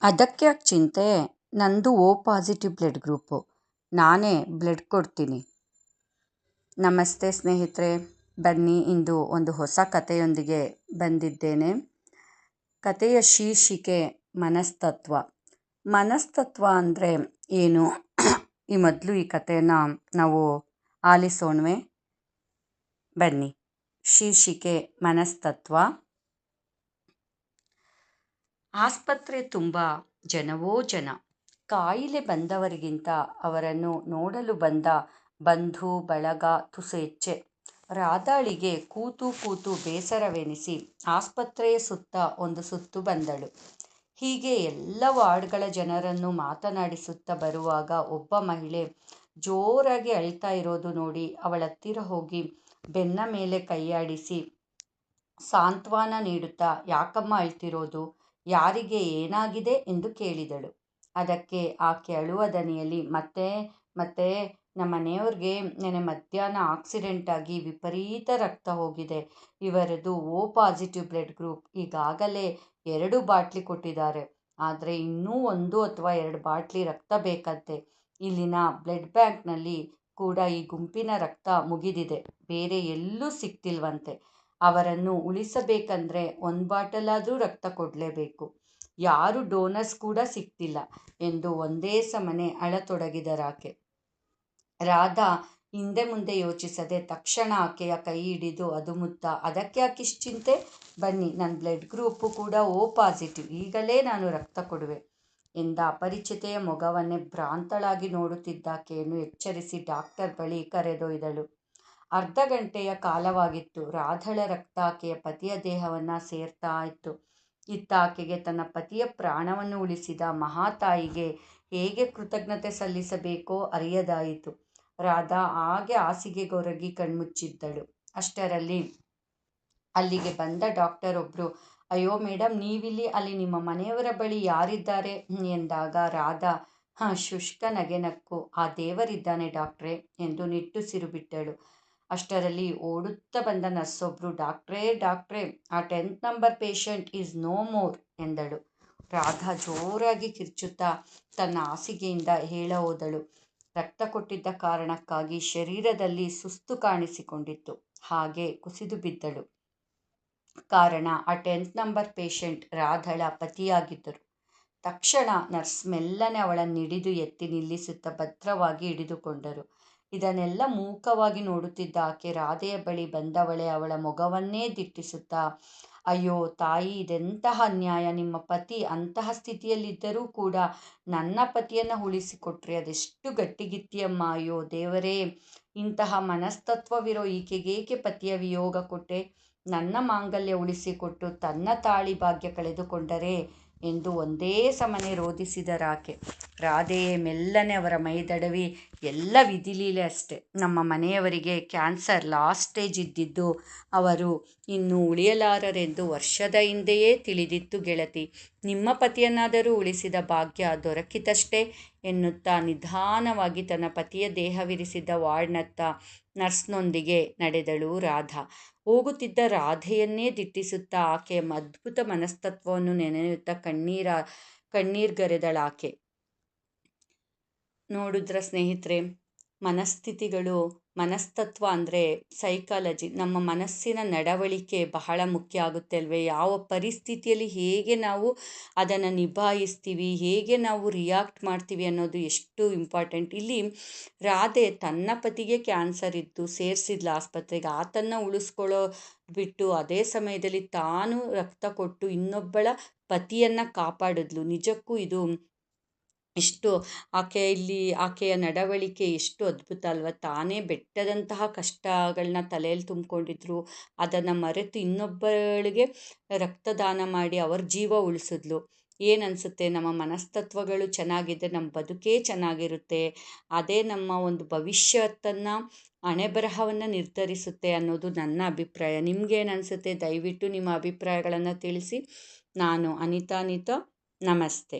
ಅದಕ್ಯಾಕೆ ಚಿಂತೆ? ನಂದು O positive blood group. ನಾನೇ ಬ್ಲಡ್ ಕೊಡ್ತೀನಿ. ನಮಸ್ತೆ ಸ್ನೇಹಿತರೆ, ಬನ್ನಿ ಇಂದು ಒಂದು ಹೊಸ ಕಥೆಯೊಂದಿಗೆ ಬಂದಿದ್ದೇನೆ. ಕಥೆಯ ಶೀರ್ಷಿಕೆ ಮನಸ್ತತ್ವ. ಮನಸ್ತತ್ವ ಅಂದರೆ ಏನು? ಈ ಮೊದಲು ಈ ಕಥೆಯನ್ನು ನಾವು ಆಲಿಸೋಣವೇ? ಬನ್ನಿ. ಶೀರ್ಷಿಕೆ ಮನಸ್ತತ್ವ. ಆಸ್ಪತ್ರೆ ತುಂಬ ಜನವೋ ಜನ. ಕಾಯಿಲೆ ಬಂದವರಿಗಿಂತ ಅವರನ್ನು ನೋಡಲು ಬಂದ ಬಂಧು ಬಳಗ ತುಸು ಹೆಚ್ಚೆ. ರಾಧಾಳಿಗೆ ಕೂತು ಕೂತು ಬೇಸರವೆನಿಸಿ ಆಸ್ಪತ್ರೆಯ ಸುತ್ತ ಒಂದು ಸುತ್ತು ಬಂದಳು. ಹೀಗೆ ಎಲ್ಲ ವಾರ್ಡ್ಗಳ ಜನರನ್ನು ಮಾತನಾಡಿಸುತ್ತಾ ಬರುವಾಗ ಒಬ್ಬ ಮಹಿಳೆ ಜೋರಾಗಿ ಅಳ್ತಾ ಇರೋದು ನೋಡಿ ಅವಳತ್ತಿರ ಹೋಗಿ ಬೆನ್ನ ಮೇಲೆ ಕೈಯಾಡಿಸಿ ಸಾಂತ್ವನ ನೀಡುತ್ತಾ, ಯಾಕಮ್ಮ ಅಳ್ತಿರೋದು? ಯಾರಿಗೆ ಏನಾಗಿದೆ ಎಂದು ಕೇಳಿದಳು. ಅದಕ್ಕೆ ಆಕೆ ಅಳುವ ದನಿಯಲ್ಲಿ, ಮತ್ತೆ ನಮ್ಮ ಮನೆಯವ್ರಿಗೆ ನೆನ್ನೆ ಮಧ್ಯಾಹ್ನ ಆಕ್ಸಿಡೆಂಟ್ ಆಗಿ ವಿಪರೀತ ರಕ್ತ ಹೋಗಿದೆ. ಇವರದು ಓ ಪಾಸಿಟಿವ್ ಬ್ಲಡ್ ಗ್ರೂಪ್. ಈಗಾಗಲೇ 2 ಬಾಟ್ಲಿ ಕೊಟ್ಟಿದ್ದಾರೆ. ಆದರೆ ಇನ್ನೂ 1 ಅಥವಾ 2 ಬಾಟ್ಲಿ ರಕ್ತ ಬೇಕಂತೆ. ಇಲ್ಲಿನ ಬ್ಲಡ್ ಬ್ಯಾಂಕ್ನಲ್ಲಿ ಕೂಡ ಈ ಗುಂಪಿನ ರಕ್ತ ಮುಗಿದಿದೆ. ಬೇರೆ ಎಲ್ಲೂ ಸಿಗ್ತಿಲ್ವಂತೆ. ಅವರನ್ನು ಉಳಿಸಬೇಕಂದ್ರೆ 1 ಬಾಟಲಾದರೂ ರಕ್ತ ಕೊಡಲೇಬೇಕು. ಯಾರು ಡೋನರ್ಸ್ ಕೂಡ ಸಿಗ್ತಿಲ್ಲ ಎಂದು ಒಂದೇ ಸಮನೆ ಅಳತೊಡಗಿದರಾಕೆ. ರಾಧಾ ಹಿಂದೆ ಮುಂದೆ ಯೋಚಿಸದೆ ತಕ್ಷಣ ಆಕೆಯ ಕೈ ಹಿಡಿದು ಅದುಮುತ್ತಾ, ಅದಕ್ಕೆ ಯಾಕಿಷ್ಟು ಚಿಂತೆ? ಬನ್ನಿ, ನನ್ನ ಬ್ಲಡ್ ಗ್ರೂಪು ಕೂಡ ಓ ಪಾಸಿಟಿವ್. ಈಗಲೇ ನಾನು ರಕ್ತ ಕೊಡುವೆ ಎಂದ ಅಪರಿಚಿತೆಯ ಮೊಗವನ್ನೇ ಭ್ರಾಂತಳಾಗಿ ನೋಡುತ್ತಿದ್ದಾಕೆಯನ್ನು ಎಚ್ಚರಿಸಿ ಡಾಕ್ಟರ್ ಬಳಿ ಕರೆದೊಯ್ದಳು. ಅರ್ಧ ಗಂಟೆಯ ಕಾಲವಾಗಿತ್ತು. ರಾಧಳ ರಕ್ತ ಆಕೆಯ ಪತಿಯ ದೇಹವನ್ನು ಸೇರ್ತಾ ಇತ್ತು. ಇತ್ತ ಆಕೆಗೆ ತನ್ನ ಪತಿಯ ಪ್ರಾಣವನ್ನು ಉಳಿಸಿದ ಮಹಾತಾಯಿಗೆ ಹೇಗೆ ಕೃತಜ್ಞತೆ ಸಲ್ಲಿಸಬೇಕೋ ಅರಿಯದಾಯಿತು. ರಾಧಾ ಹಾಗೆ ಹಾಸಿಗೆಗೊರಗಿ ಕಣ್ಮುಚ್ಚಿದ್ದಳು. ಅಷ್ಟರಲ್ಲಿ ಅಲ್ಲಿಗೆ ಬಂದ ಡಾಕ್ಟರ್ ಒಬ್ಬರು, ಅಯ್ಯೋ ಮೇಡಮ್, ನೀವಿಲ್ಲಿ, ಅಲ್ಲಿ ನಿಮ್ಮ ಮನೆಯವರ ಬಳಿ ಯಾರಿದ್ದಾರೆ ಎಂದಾಗ ರಾಧಾ ಶುಷ್ಕ ನಗೆನಕ್ಕು, ಆ ದೇವರಿದ್ದಾನೆ ಡಾಕ್ಟ್ರೇ ಎಂದು ನಿಟ್ಟುಸಿರು ಬಿಟ್ಟಳು. ಅಷ್ಟರಲ್ಲಿ ಓಡುತ್ತಾ ಬಂದ ನರ್ಸೊಬ್ಬರು, ಡಾಕ್ಟ್ರೇ, ಆ 10th number patient is no more ಎಂದಳು. ರಾಧಾ ಜೋರಾಗಿ ಕಿರ್ಚುತ್ತಾ ತನ್ನ ಹಾಸಿಗೆಯಿಂದ ಹೇಳ ಹೋದಳು. ರಕ್ತ ಕೊಟ್ಟಿದ್ದ ಕಾರಣಕ್ಕಾಗಿ ಶರೀರದಲ್ಲಿ ಸುಸ್ತು ಕಾಣಿಸಿಕೊಂಡಿತ್ತು. ಹಾಗೆ ಕುಸಿದು ಬಿದ್ದಳು. ಕಾರಣ, ಆ 10th ನಂಬರ್ ಪೇಷಂಟ್ ರಾಧಳ ಪತಿಯಾಗಿದ್ದರು. ತಕ್ಷಣ ನರ್ಸ್ ಮೆಲ್ಲನೆ ಅವಳನ್ನು ಹಿಡಿದು ಎತ್ತಿ ನಿಲ್ಲಿಸುತ್ತಾ ಭದ್ರವಾಗಿ ಹಿಡಿದುಕೊಂಡರು. ಇದನ್ನೆಲ್ಲ ಮೂಕವಾಗಿ ನೋಡುತ್ತಿದ್ದ ಆಕೆ ರಾಧೆಯ ಬಳಿ ಬಂದವಳೆ ಅವಳ ಮೊಗವನ್ನೇ ದಿಟ್ಟಿಸುತ್ತಾ, ಅಯ್ಯೋ ತಾಯಿ, ಇದೆಂತಹ ಅನ್ಯಾಯ! ನಿಮ್ಮ ಪತಿ ಅಂತಹ ಸ್ಥಿತಿಯಲ್ಲಿದ್ದರೂ ಕೂಡ ನನ್ನ ಪತಿಯನ್ನು ಉಳಿಸಿಕೊಟ್ರೆ ಅದೆಷ್ಟು ಗಟ್ಟಿಗಿತ್ತಿಯಮ್ಮ! ಅಯ್ಯೋ ದೇವರೇ, ಇಂತಹ ಮನಸ್ತತ್ವವಿರೋ ಈಕೆಗೇಕೆ ಪತಿಯ ವಿಯೋಗ ಕೊಟ್ಟೆ? ನನ್ನ ಮಾಂಗಲ್ಯ ಉಳಿಸಿಕೊಟ್ಟು ತನ್ನ ತಾಳಿ ಭಾಗ್ಯ ಕಳೆದುಕೊಂಡರೆ ಎಂದು ಒಂದೇ ಸಮನೆ ರೋಧಿಸಿದರಾಕೆ. ರಾಧೆಯೇ ಮೆಲ್ಲನೆ ಅವರ ಮೈದಡವಿ, ಎಲ್ಲ ವಿಧಿಲೀಲೆ ಅಷ್ಟೆ. ನಮ್ಮ ಮನೆಯವರಿಗೆ ಕ್ಯಾನ್ಸರ್ ಲಾಸ್ಟ್ ಸ್ಟೇಜ್ ಇದ್ದಿದ್ದು ಅವರು ಇನ್ನು ಉಳಿಯಲಾರರೆಂದು ವರ್ಷದ ಹಿಂದೆಯೇ ತಿಳಿದಿತ್ತು ಗೆಳತಿ. ನಿಮ್ಮ ಪತಿಯನ್ನಾದರೂ ಉಳಿಸಿದ ಭಾಗ್ಯ ದೊರಕಿತಷ್ಟೇ ಎನ್ನುತ್ತಾ ನಿಧಾನವಾಗಿ ತನ್ನ ಪತಿಯ ದೇಹವಿರಿಸಿದ್ದ ವಾರ್ಡ್ನತ್ತ ನರ್ಸ್ನೊಂದಿಗೆ ನಡೆದಳು ರಾಧಾ. ಹೋಗುತ್ತಿದ್ದ ರಾಧೆಯನ್ನೇ ದಿಟ್ಟಿಸುತ್ತಾ ಆಕೆಯ ಅದ್ಭುತ ಮನಸ್ತತ್ವವನ್ನು ನೆನೆಯುತ್ತಾ ಕಣ್ಣೀರ್ಗರೆದಳಾಕೆ. ನೋಡಿದ್ರ ಸ್ನೇಹಿತರೆ, ಮನಸ್ತತ್ವ ಅಂದರೆ ಸೈಕಾಲಜಿ, ನಮ್ಮ ಮನಸ್ಸಿನ ನಡವಳಿಕೆ ಬಹಳ ಮುಖ್ಯ ಆಗುತ್ತೆ ಅಲ್ವೇ? ಯಾವ ಪರಿಸ್ಥಿತಿಯಲ್ಲಿ ಹೇಗೆ ನಾವು ಅದನ್ನು ನಿಭಾಯಿಸ್ತೀವಿ, ಹೇಗೆ ನಾವು ರಿಯಾಕ್ಟ್ ಮಾಡ್ತೀವಿ ಅನ್ನೋದು ಎಷ್ಟು ಇಂಪಾರ್ಟೆಂಟ್. ಇಲ್ಲಿ ರಾಧೆ ತನ್ನ ಪತಿಗೆ ಕ್ಯಾನ್ಸರ್ ಇದ್ದು ಸೇರಿಸಿದ್ಲು ಆಸ್ಪತ್ರೆಗೆ. ಆತನ್ನು ಉಳಿಸ್ಕೊಳ್ಳೋ ಬಿಟ್ಟು ಅದೇ ಸಮಯದಲ್ಲಿ ತಾನು ರಕ್ತ ಕೊಟ್ಟು ಇನ್ನೊಬ್ಬಳ ಪತಿಯನ್ನು ಕಾಪಾಡಿದ್ಲು. ನಿಜಕ್ಕೂ ಇದು ಎಷ್ಟು ಆಕೆಯ ನಡವಳಿಕೆ ಎಷ್ಟು ಅದ್ಭುತ ಅಲ್ವ? ತಾನೇ ಬೆಟ್ಟದಂತಹ ಕಷ್ಟಗಳನ್ನ ತಲೆಯಲ್ಲಿ ತುಂಬಿಕೊಂಡಿದ್ರು, ಅದನ್ನು ಮರೆತು ಇನ್ನೊಬ್ಬಳಿಗೆ ರಕ್ತದಾನ ಮಾಡಿ ಅವ್ರ ಜೀವ ಉಳಿಸಿದ್ಲು. ಏನನ್ಸುತ್ತೆ? ನಮ್ಮ ಮನಸ್ತತ್ವಗಳು ಚೆನ್ನಾಗಿದ್ದರೆ ನಮ್ಮ ಬದುಕೇ ಚೆನ್ನಾಗಿರುತ್ತೆ. ಅದೇ ನಮ್ಮ ಒಂದು ಭವಿಷ್ಯತ್ತನ್ನು, ಹಣೆಬರಹವನ್ನು ನಿರ್ಧರಿಸುತ್ತೆ ಅನ್ನೋದು ನನ್ನ ಅಭಿಪ್ರಾಯ. ನಿಮಗೇನನ್ಸುತ್ತೆ? ದಯವಿಟ್ಟು ನಿಮ್ಮ ಅಭಿಪ್ರಾಯಗಳನ್ನು ತಿಳಿಸಿ. ನಾನು ಅನಿತಾ. ನಮಸ್ತೆ.